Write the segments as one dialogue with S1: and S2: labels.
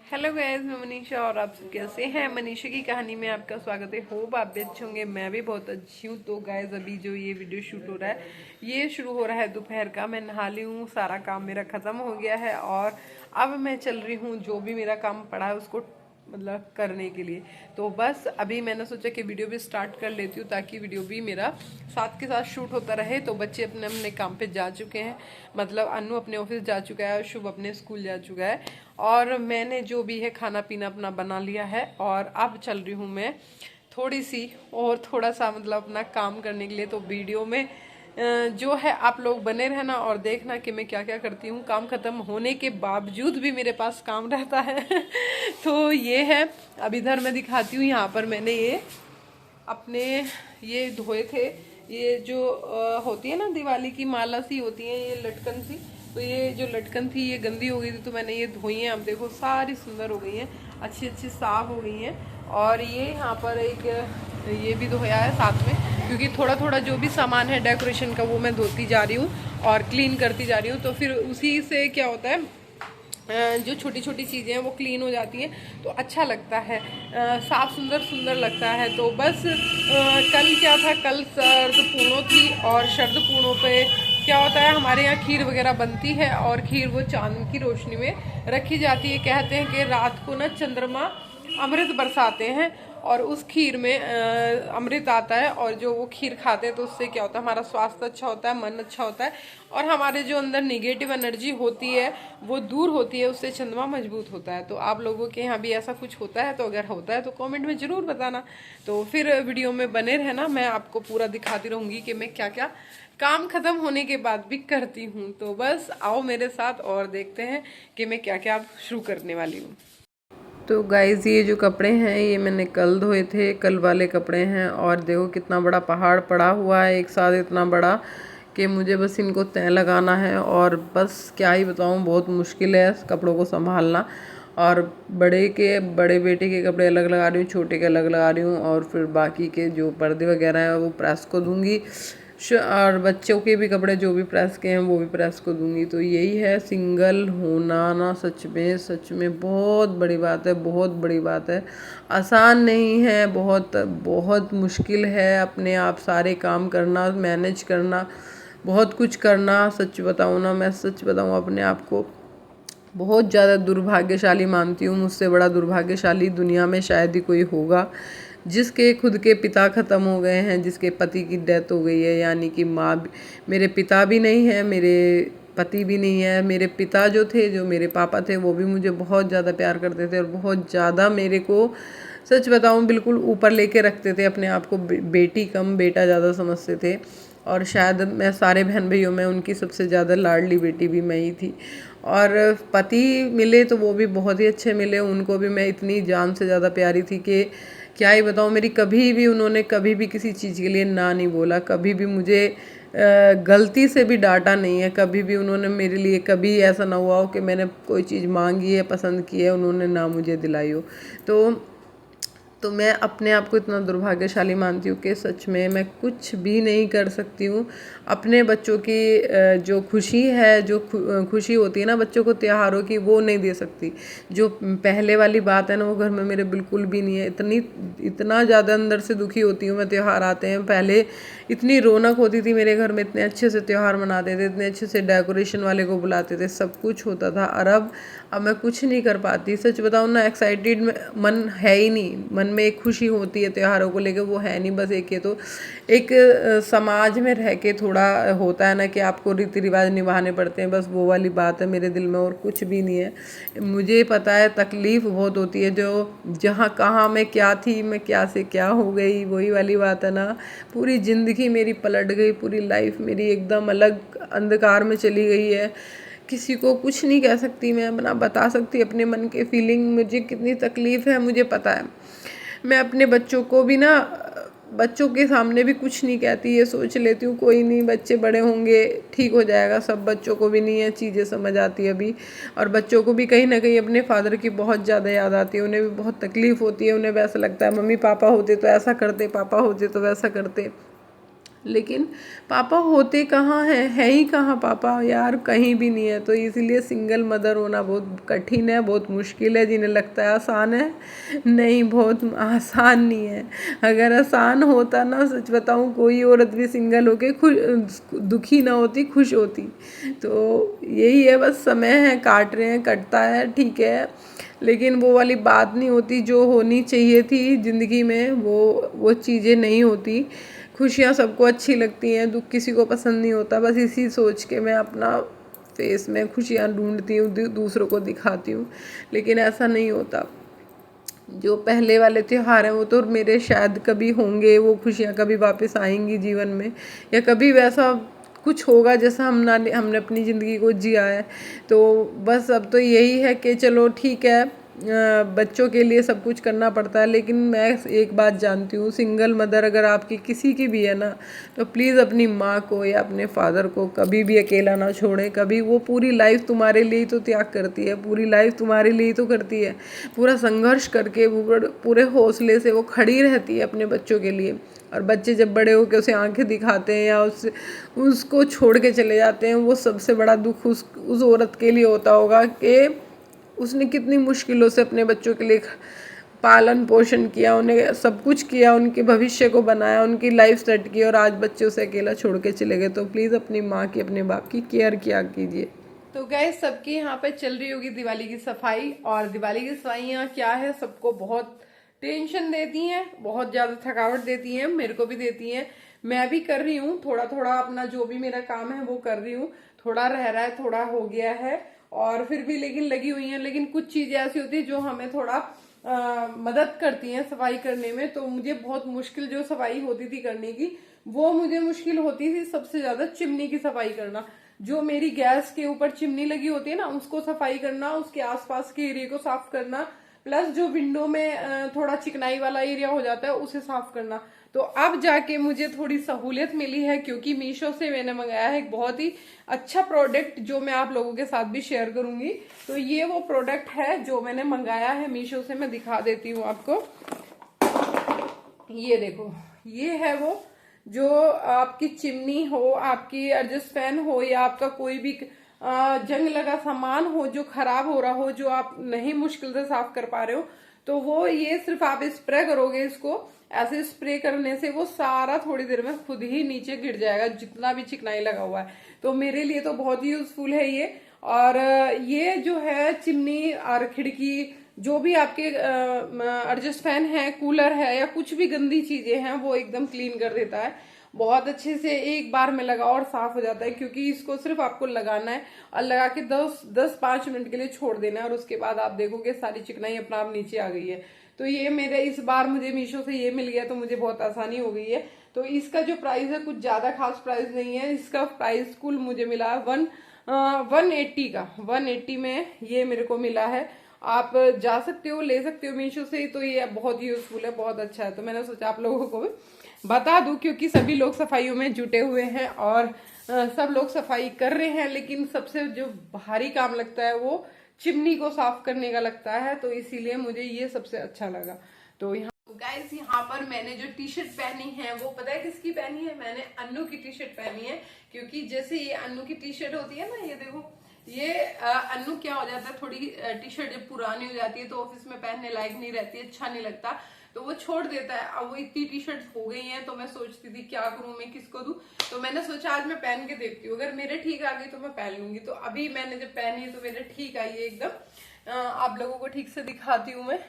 S1: Hello guys, मैं मनीषा और आप सब कैसे हैं। मनीषा की कहानी में आपका स्वागत है। होप आप भी अच्छे होंगे। मैं भी बहुत अच्छी हूँ। तो गाइस, अभी जो ये वीडियो शूट हो रहा है ये शुरू हो रहा है दोपहर का। मैं नहा ली हूँ, सारा काम मेरा खत्म हो गया है और अब मैं चल रही हूँ जो भी मेरा काम पड़ा है उसको मतलब करने के लिए। तो बस अभी मैंने सोचा कि वीडियो भी स्टार्ट कर लेती हूँ ताकि वीडियो भी मेरा साथ के साथ शूट होता रहे। तो बच्चे अपने अपने काम पे जा चुके हैं, मतलब अनु अपने ऑफिस जा चुका है, शुभ अपने स्कूल जा चुका है और मैंने जो भी है खाना पीना अपना बना लिया है। और अब चल रही हूँ मैं थोड़ी सी और थोड़ा सा मतलब अपना काम करने के लिए। तो वीडियो में जो है आप लोग बने रहना और देखना कि मैं क्या क्या करती हूँ। काम खत्म होने के बावजूद भी मेरे पास काम रहता है तो ये है। अब इधर मैं दिखाती हूँ, यहाँ पर मैंने ये अपने ये धोए थे। ये जो होती है ना दिवाली की माला सी होती है, ये लटकन सी। तो ये जो लटकन थी ये गंदी हो गई थी तो मैंने ये धोई है। अब देखो सारी सुंदर हो गई हैं, अच्छी अच्छी साफ हो गई हैं। और ये यहाँ पर एक ये भी धोया है साथ में, क्योंकि थोड़ा थोड़ा जो भी सामान है डेकोरेशन का वो मैं धोती जा रही हूँ और क्लीन करती जा रही हूँ। तो फिर उसी से क्या होता है, जो छोटी छोटी चीज़ें हैं वो क्लीन हो जाती हैं तो अच्छा लगता है, साफ सुंदर सुंदर लगता है। तो बस कल क्या था, कल सर्द पूर्णो थी और शरद पूर्णों पे क्या होता है, हमारे यहाँ खीर वगैरह बनती है और खीर वो चांद की रोशनी में रखी जाती है। कहते हैं कि रात को ना चंद्रमा अमृत बरसाते हैं और उस खीर में अमृत आता है और जो वो खीर खाते हैं तो उससे क्या होता है, हमारा स्वास्थ्य अच्छा होता है, मन अच्छा होता है और हमारे जो अंदर निगेटिव एनर्जी होती है वो दूर होती है, उससे चंद्रमा मजबूत होता है। तो आप लोगों के यहाँ भी ऐसा कुछ होता है? तो अगर होता है तो कमेंट में ज़रूर बताना। तो फिर वीडियो में बने रहना, मैं आपको पूरा दिखाती रहूँगी कि मैं क्या क्या काम खत्म होने के बाद भी करती हूँ। तो बस आओ मेरे साथ और देखते हैं कि मैं क्या क्या शुरू करने वाली हूँ। तो गाइज, ये जो कपड़े हैं ये मैंने कल धोए थे, कल वाले कपड़े हैं। और देखो कितना बड़ा पहाड़ पड़ा हुआ है एक साथ, इतना बड़ा कि मुझे बस इनको तय लगाना है। और बस क्या ही बताऊँ, बहुत मुश्किल है कपड़ों को संभालना। और बड़े बेटे के कपड़े अलग लगा रही हूँ, छोटे के अलग लगा रही हूँ और फिर बाकी के जो पर्दे वगैरह हैं वो प्रेस को दूँगी। और बच्चों के भी कपड़े जो भी प्रेस के हैं वो भी प्रेस को दूंगी। तो यही है, सिंगल होना ना सच में बहुत बड़ी बात है, बहुत बड़ी बात है। आसान नहीं है, बहुत बहुत मुश्किल है अपने आप सारे काम करना, मैनेज करना, बहुत कुछ करना। सच बताऊँ ना, मैं सच बताऊँ अपने आप को बहुत ज़्यादा दुर्भाग्यशाली मानती हूँ। मुझसे बड़ा दुर्भाग्यशाली दुनिया में शायद ही कोई होगा, जिसके खुद के पिता ख़त्म हो गए हैं, जिसके पति की डेथ हो गई है। यानी कि माँ मेरे पिता भी नहीं है, मेरे पति भी नहीं है। मेरे पिता जो थे, जो मेरे पापा थे, वो भी मुझे बहुत ज़्यादा प्यार करते थे और बहुत ज़्यादा मेरे को सच बताऊँ बिल्कुल ऊपर लेके रखते थे अपने आप को। बेटी कम बेटा ज़्यादा समझते थे और शायद मैं सारे बहन भाइयों में उनकी सबसे ज़्यादा लाडली बेटी भी मैं ही थी। और पति मिले तो वो भी बहुत ही अच्छे मिले, उनको भी मैं इतनी जान से ज़्यादा प्यारी थी कि क्या ही बताऊँ। मेरी कभी भी उन्होंने कभी भी किसी चीज़ के लिए ना नहीं बोला, कभी भी मुझे गलती से भी डांटा नहीं है। कभी भी उन्होंने मेरे लिए, कभी ऐसा ना हुआ हो कि मैंने कोई चीज़ मांगी है, पसंद की है, उन्होंने ना मुझे दिलाई हो। तो मैं अपने आप को इतना दुर्भाग्यशाली मानती हूँ कि सच में मैं कुछ भी नहीं कर सकती हूँ। अपने बच्चों की जो खुशी है, जो खुशी होती है ना बच्चों को त्योहारों की, वो नहीं दे सकती। जो पहले वाली बात है ना, वो घर में मेरे बिल्कुल भी नहीं है। इतना ज़्यादा अंदर से दुखी होती हूँ मैं, त्यौहार आते हैं। पहले इतनी रौनक होती थी मेरे घर में, इतने अच्छे से त्यौहार मनाते थे, इतने अच्छे से डेकोरेशन वाले को बुलाते थे, सब कुछ होता था। और अब मैं कुछ नहीं कर पाती। सच बताऊँ ना, एक्साइटेड मन है ही नहीं। मन में एक खुशी होती है त्योहारों को लेकर, वो है नहीं। बस एक ये तो एक समाज में रह के थोड़ा होता है ना कि आपको रीति रिवाज निभाने पड़ते हैं, बस वो वाली बात है मेरे दिल में, और कुछ भी नहीं है। मुझे पता है तकलीफ़ बहुत होती है, जो जहाँ कहाँ मैं क्या थी, मैं क्या से क्या हो गई, वही वाली बात है ना। पूरी ज़िंदगी मेरी पलट गई, पूरी लाइफ मेरी एकदम अलग अंधकार में चली गई है। किसी को कुछ नहीं कह सकती मैं, ना बता सकती अपने मन के फीलिंग। मुझे कितनी तकलीफ़ है मुझे पता है। मैं अपने बच्चों को भी ना, बच्चों के सामने भी कुछ नहीं कहती। ये सोच लेती हूँ कोई नहीं, बच्चे बड़े होंगे, ठीक हो जाएगा सब। बच्चों को भी नहीं है चीज़ें समझ आती अभी, और बच्चों को भी कहीं ना कहीं अपने फादर की बहुत ज़्यादा याद आती है। उन्हें भी बहुत तकलीफ़ होती है, उन्हें भी ऐसा लगता है मम्मी पापा होते तो ऐसा करते, पापा होते तो वैसा करते। लेकिन पापा होते कहाँ हैं, है ही कहाँ पापा यार, कहीं भी नहीं है। तो इसीलिए सिंगल मदर होना बहुत कठिन है, बहुत मुश्किल है। जिन्हें लगता है आसान है, नहीं, बहुत आसान नहीं है। अगर आसान होता ना, सच बताऊँ, कोई औरत भी सिंगल होके खुश दुखी ना होती, खुश होती। तो यही है, बस समय है, काट रहे हैं, कटता है, ठीक है, लेकिन वो वाली बात नहीं होती जो होनी चाहिए थी ज़िंदगी में। वो चीज़ें नहीं होती। खुशियाँ सबको अच्छी लगती हैं, दुख किसी को पसंद नहीं होता। बस इसी सोच के मैं अपना फेस में खुशियाँ ढूंढती हूँ, दूसरों को दिखाती हूँ, लेकिन ऐसा नहीं होता। जो पहले वाले त्योहार हैं वो तो मेरे शायद कभी होंगे, वो खुशियाँ कभी वापस आएंगी जीवन में, या कभी वैसा कुछ होगा जैसा हमने अपनी ज़िंदगी को जिया है। तो बस अब तो यही है कि चलो ठीक है, बच्चों के लिए सब कुछ करना पड़ता है। लेकिन मैं एक बात जानती हूँ, सिंगल मदर अगर आपकी किसी की भी है ना, तो प्लीज़ अपनी माँ को या अपने फादर को कभी भी अकेला ना छोड़ें। कभी वो पूरी लाइफ तुम्हारे लिए तो त्याग करती है, पूरी लाइफ तुम्हारे लिए तो करती है, पूरा संघर्ष करके पूरे हौसले से वो खड़ी रहती है अपने बच्चों के लिए। और बच्चे जब बड़े होकर उसे आंखें दिखाते हैं या उसको छोड़ के चले जाते हैं, वो सबसे बड़ा दुख उस औरत के लिए होता होगा कि उसने कितनी मुश्किलों से अपने बच्चों के लिए पालन पोषण किया, उन्हें सब कुछ किया, उनके भविष्य को बनाया, उनकी लाइफ सेट की, और आज बच्चे उसे अकेला छोड़ के चले गए। तो प्लीज़ अपनी माँ की, अपने बाप की केयर किया कीजिए। तो गैस, सबकी यहाँ पे चल रही होगी दिवाली की सफाई, और दिवाली की सफाइयाँ क्या है, सबको बहुत टेंशन देती हैं, बहुत ज़्यादा थकावट देती हैं, मेरे को भी देती हैं। मैं भी कर रही हूँ थोड़ा थोड़ा, अपना जो भी मेरा काम है वो कर रही हूँ। थोड़ा रह रहा है, थोड़ा हो गया है, और फिर भी लेकिन लगी हुई हैं। लेकिन कुछ चीज़ें ऐसी होती है जो हमें थोड़ा मदद करती हैं सफाई करने में। तो मुझे बहुत मुश्किल जो सफाई होती थी करने की, वो मुझे मुश्किल होती थी सबसे ज्यादा चिमनी की सफाई करना। जो मेरी गैस के ऊपर चिमनी लगी होती है ना, उसको सफाई करना, उसके आसपास के एरिया को साफ करना, प्लस जो विंडो में थोड़ा चिकनाई वाला एरिया हो जाता है उसे साफ करना। तो अब जाके मुझे थोड़ी सहूलियत मिली है, क्योंकि मीशो से मैंने मंगाया है एक बहुत ही अच्छा प्रोडक्ट, जो मैं आप लोगों के साथ भी शेयर करूंगी। तो ये वो प्रोडक्ट है जो मैंने मंगाया है मीशो से, मैं दिखा देती हूँ आपको। ये देखो, ये है वो, जो आपकी चिमनी हो, आपकी एडजस्ट फैन हो, या आपका कोई भी जंग लगा सामान हो जो खराब हो रहा हो, जो आप नहीं मुश्किल से साफ कर पा रहे हो, तो वो ये सिर्फ आप स्प्रे करोगे, इसको ऐसे स्प्रे करने से वो सारा थोड़ी देर में खुद ही नीचे गिर जाएगा, जितना भी चिकनाई लगा हुआ है। तो मेरे लिए तो बहुत ही यूजफुल है ये। और ये जो है चिमनी और खिड़की, जो भी आपके एडजस्ट फैन है, कूलर है, या कुछ भी गंदी चीजें हैं, वो एकदम क्लीन कर देता है बहुत अच्छे से। एक बार में लगाओ और साफ हो जाता है, क्योंकि इसको सिर्फ आपको लगाना है और लगा के 10-5 मिनट के लिए छोड़ देना है, और उसके बाद आप देखोगे सारी चिकनाई अपना आप नीचे आ गई है। तो ये मेरे इस बार मुझे मीशो से ये मिल गया, तो मुझे बहुत आसानी हो गई है। तो इसका जो प्राइस है, कुछ ज्यादा खास प्राइस नहीं है। इसका प्राइस कुल मुझे मिला है 180 का, 180 में ये मेरे को मिला है। आप जा सकते हो, ले सकते हो मीशो से। तो ये बहुत यूजफुल है, बहुत अच्छा है। तो मैंने सोचा आप लोगों को भी बता दूं, क्योंकि सभी लोग सफाइयों में जुटे हुए हैं और सब लोग सफाई कर रहे हैं, लेकिन सबसे जो भारी काम लगता है वो चिमनी को साफ करने का लगता है। तो इसीलिए मुझे ये सबसे अच्छा लगा। तो यहाँ गाइस, यहाँ पर मैंने जो टी शर्ट पहनी है, वो पता है किसकी पहनी है? मैंने अन्नू की टी शर्ट पहनी है। क्योंकि जैसे ये अन्नू की टी शर्ट होती है ना, ये देखो, ये अन्नू क्या हो जाता है, थोड़ी टी शर्ट जब पुरानी हो जाती है तो ऑफिस में पहनने लायक नहीं रहती है, अच्छा नहीं लगता, तो वो छोड़ देता है। अब वो इतनी टी शर्ट हो गई हैं, तो मैं सोचती थी क्या करूं, मैं किसको दूं। तो मैंने सोचा आज मैं पहन के देखती हूँ, अगर मेरे ठीक आ गई तो मैं पहन लूंगी। तो अभी मैंने जब पहनी है तो मेरे ठीक आई है एकदम। आप लोगों को ठीक से दिखाती हूँ मैं।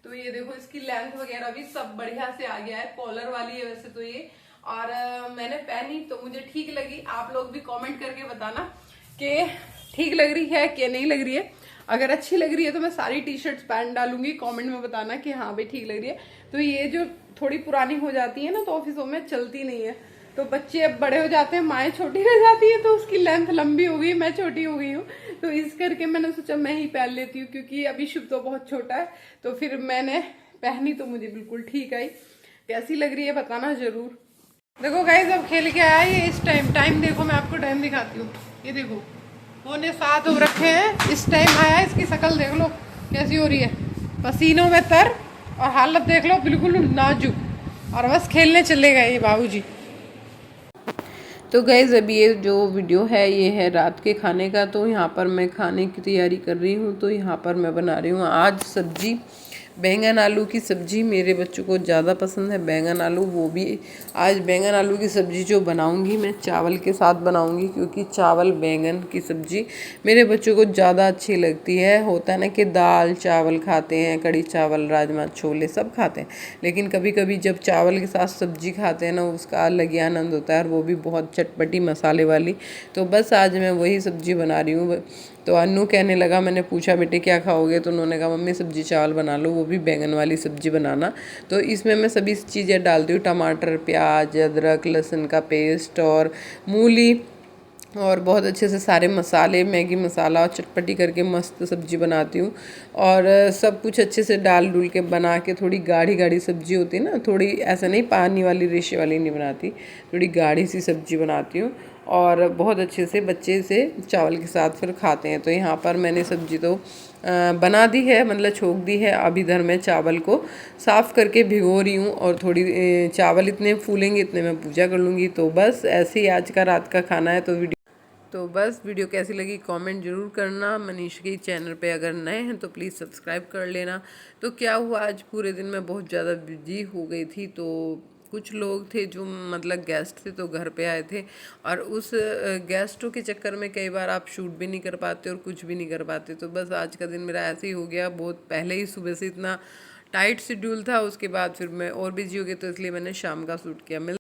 S1: तो ये देखो, इसकी लेंथ वगैरह भी सब बढ़िया से आ गया है, कॉलर वाली है वैसे तो ये। और मैंने पहनी तो मुझे ठीक लगी। आप लोग भी कॉमेंट करके बताना कि ठीक लग रही है कि नहीं लग रही है। अगर अच्छी लग रही है तो मैं सारी टी शर्ट्स पहन डालूंगी, कमेंट में बताना कि हाँ भाई ठीक लग रही है। तो ये जो थोड़ी पुरानी हो जाती है ना, तो ऑफिसों में चलती नहीं है। तो बच्चे अब बड़े हो जाते हैं, माएँ छोटी रह जाती है, तो उसकी लेंथ लंबी हो गई, मैं छोटी हो गई हूँ। तो इस करके मैंने सोचा मैं ही पहन लेती हूँ, क्योंकि अभी शुभ तो बहुत छोटा है। तो फिर मैंने पहनी तो मुझे बिल्कुल ठीक आई। कैसी लग रही है बताना जरूर। देखो गाइस, अब खेल के आया ये इस टाइम देखो, मैं आपको टाइम दिखाती हूँ। ये देखो, 6:45 हो रखे हैं, इस टाइम आया। इसकी शक्ल देख लो कैसी हो रही है, पसीनों में तर, और हालत देख लो बिल्कुल नाजुक। और बस खेलने चले गए बाबूजी। तो गाइज़ अभी ये जो वीडियो है ये है रात के खाने का। तो यहाँ पर मैं खाने की तैयारी कर रही हूँ। तो यहाँ पर मैं बना रही हूँ आज सब्जी, बैंगन आलू की सब्जी। मेरे बच्चों को ज़्यादा पसंद है बैंगन आलू, वो भी आज बैंगन आलू की सब्जी जो बनाऊंगी मैं चावल के साथ बनाऊंगी, क्योंकि चावल बैंगन की सब्जी मेरे बच्चों को ज़्यादा अच्छी लगती है। होता है ना कि दाल चावल खाते हैं, कड़ी चावल राजमा छोले सब खाते हैं, लेकिन कभी कभी जब चावल के साथ सब्जी खाते हैं ना उसका अलग ही आनंद होता है, और वो भी बहुत चटपटी मसाले वाली। तो बस आज मैं वही सब्जी बना रही हूँ। तो अन्नू कहने लगा, मैंने पूछा बेटे क्या खाओगे, तो उन्होंने कहा मम्मी सब्जी चावल बना लो, वो भी बैंगन वाली सब्जी बनाना। तो इसमें मैं सभी चीज़ें डालती हूँ, टमाटर प्याज अदरक लहसुन का पेस्ट और मूली, और बहुत अच्छे से सारे मसाले मैगी मसाला और चटपटी करके मस्त सब्जी बनाती हूँ। और सब कुछ अच्छे से डाल डूल के बना के, थोड़ी गाढ़ी गाढ़ी सब्जी होती है ना, थोड़ी ऐसा नहीं पानी वाली रेशे वाली नहीं बनाती, थोड़ी गाढ़ी सी सब्जी बनाती हूँ। और बहुत अच्छे से बच्चे से चावल के साथ फिर खाते हैं। तो यहाँ पर मैंने सब्जी तो बना दी है, मतलब छोक दी है। अब इधर मैं चावल को साफ़ करके भिगो रही हूँ, और थोड़ी चावल इतने फूलेंगे इतने मैं पूजा कर लूँगी। तो बस ऐसे ही आज का रात का खाना है। तो बस वीडियो कैसी लगी कमेंट ज़रूर करना। मनीष के चैनल पे अगर नए हैं तो प्लीज़ सब्सक्राइब कर लेना। तो क्या हुआ, आज पूरे दिन मैं बहुत ज़्यादा बिजी हो गई थी। तो कुछ लोग थे जो मतलब गेस्ट थे तो घर पे आए थे, और उस गेस्टों के चक्कर में कई बार आप शूट भी नहीं कर पाते और कुछ भी नहीं कर पाते। तो बस आज का दिन मेरा ऐसे ही हो गया, बहुत पहले ही सुबह से इतना टाइट शेड्यूल था, उसके बाद फिर मैं और बिजी हो गई, तो इसलिए मैंने शाम का शूट किया।